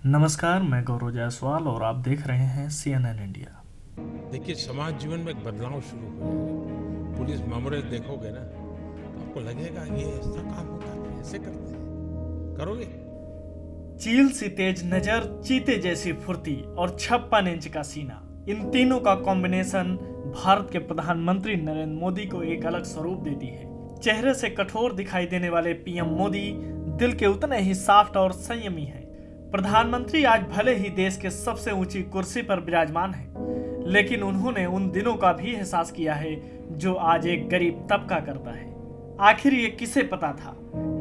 नमस्कार, मैं गौरव जायसवाल और आप देख रहे हैं CNN इंडिया। देखिए समाज जीवन में एक बदलाव शुरू हो जाएगा। पुलिस मामले देखोगे ना तो आपको लगेगा ये ऐसा काम होता है, ऐसे करते हैं। करोगे? चील सी तेज नजर, चीते जैसी फुर्ती और 56 इंच का सीना, इन तीनों का कॉम्बिनेशन भारत के प्रधानमंत्री नरेंद्र मोदी को एक अलग स्वरूप देती है। चेहरे से कठोर दिखाई देने वाले पीएम मोदी दिल के उतने ही सॉफ्ट और संयमी हैं। प्रधानमंत्री आज भले ही देश के सबसे ऊंची कुर्सी पर विराजमान हैं, लेकिन उन्होंने उन दिनों का भी एहसास किया है जो आज एक गरीब तबका करता है। आखिर ये किसे पता था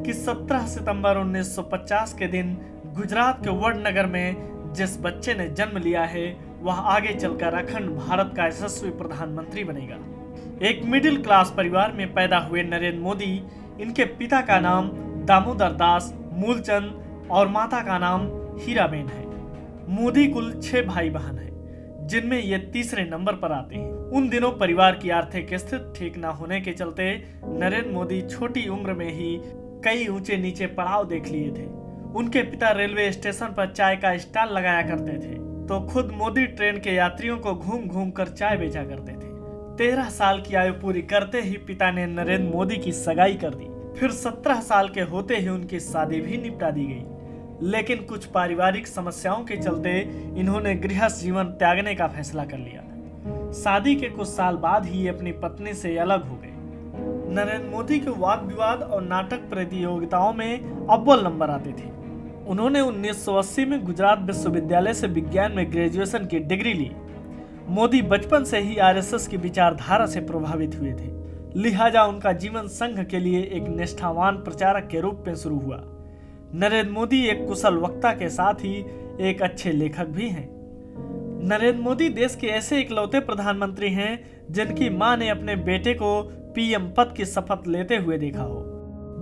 कि 17 सितंबर 1950 के दिन गुजरात के वडनगर में जिस बच्चे ने जन्म लिया है वह आगे चलकर अखंड भारत का यशस्वी प्रधानमंत्री बनेगा। एक मिडिल क्लास परिवार में पैदा हुए नरेंद्र मोदी, इनके पिता का नाम दामोदर दास मूलचंद और माता का नाम हीराबेन है। मोदी कुल 6 भाई बहन है, जिनमें ये तीसरे नंबर पर आते हैं। उन दिनों परिवार की आर्थिक स्थिति ठीक न होने के चलते नरेंद्र मोदी छोटी उम्र में ही कई ऊंचे नीचे पड़ाव देख लिए थे। उनके पिता रेलवे स्टेशन पर चाय का स्टॉल लगाया करते थे, तो खुद मोदी ट्रेन के यात्रियों को घूम घूम कर चाय बेचा करते थे। 13 साल की आयु पूरी करते ही पिता ने नरेंद्र मोदी की सगाई कर दी। फिर 17 साल के होते ही उनकी शादी भी निपटा दी गई, लेकिन कुछ पारिवारिक समस्याओं के चलते इन्होंने गृहस्थ जीवन त्यागने का फैसला कर लिया। शादी के कुछ साल बाद ही अपनी पत्नी से अलग हो गए। नरेंद्र मोदी के वाद विवाद और नाटक प्रतियोगिताओं में अव्वल नंबर आते थे। उन्होंने 1980 में गुजरात विश्वविद्यालय से विज्ञान में ग्रेजुएशन की डिग्री ली। मोदी बचपन से ही आरएसएस की विचारधारा से प्रभावित हुए थे, लिहाजा उनका जीवन संघ के लिए एक निष्ठावान प्रचारक के रूप में शुरू हुआ। नरेंद्र मोदी एक कुशल वक्ता के साथ ही एक अच्छे लेखक भी हैं। नरेंद्र मोदी देश के ऐसे इकलौते प्रधानमंत्री हैं जिनकी मां ने अपने बेटे को पीएम पद की शपथ लेते हुए देखा हो।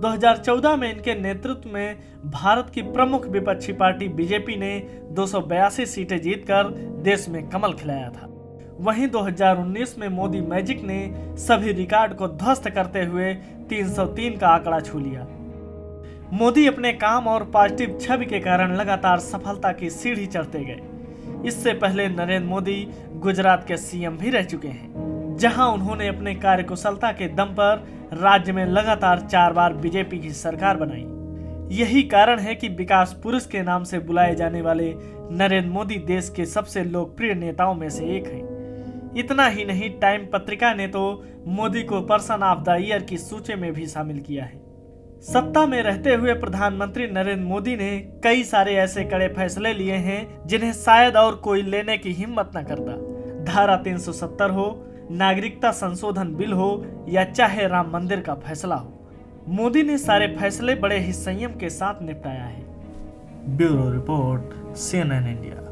2014 में इनके नेतृत्व में भारत की प्रमुख विपक्षी पार्टी बीजेपी ने 282 सीटें जीतकर देश में कमल खिलाया था। वहीं 2019 में मोदी मैजिक ने सभी रिकॉर्ड को ध्वस्त करते हुए 303 का आंकड़ा छू लिया। मोदी अपने काम और पॉजिटिव छवि के कारण लगातार सफलता की सीढ़ी चढ़ते गए। इससे पहले नरेंद्र मोदी गुजरात के सीएम भी रह चुके हैं, जहां उन्होंने अपने कार्यकुशलता के दम पर राज्य में लगातार 4 बार बीजेपी की सरकार बनाई। यही कारण है कि विकास पुरुष के नाम से बुलाए जाने वाले नरेंद्र मोदी देश के सबसे लोकप्रिय नेताओं में से एक हैं। इतना ही नहीं, टाइम पत्रिका ने तो मोदी को पर्सन ऑफ द ईयर की सूची में भी शामिल किया है। सत्ता में रहते हुए प्रधानमंत्री नरेंद्र मोदी ने कई सारे ऐसे कड़े फैसले लिए हैं जिन्हें शायद और कोई लेने की हिम्मत न करता। धारा 370 हो, नागरिकता संशोधन बिल हो या चाहे राम मंदिर का फैसला हो, मोदी ने सारे फैसले बड़े ही संयम के साथ निपटाया है। Bureau report, CNN India.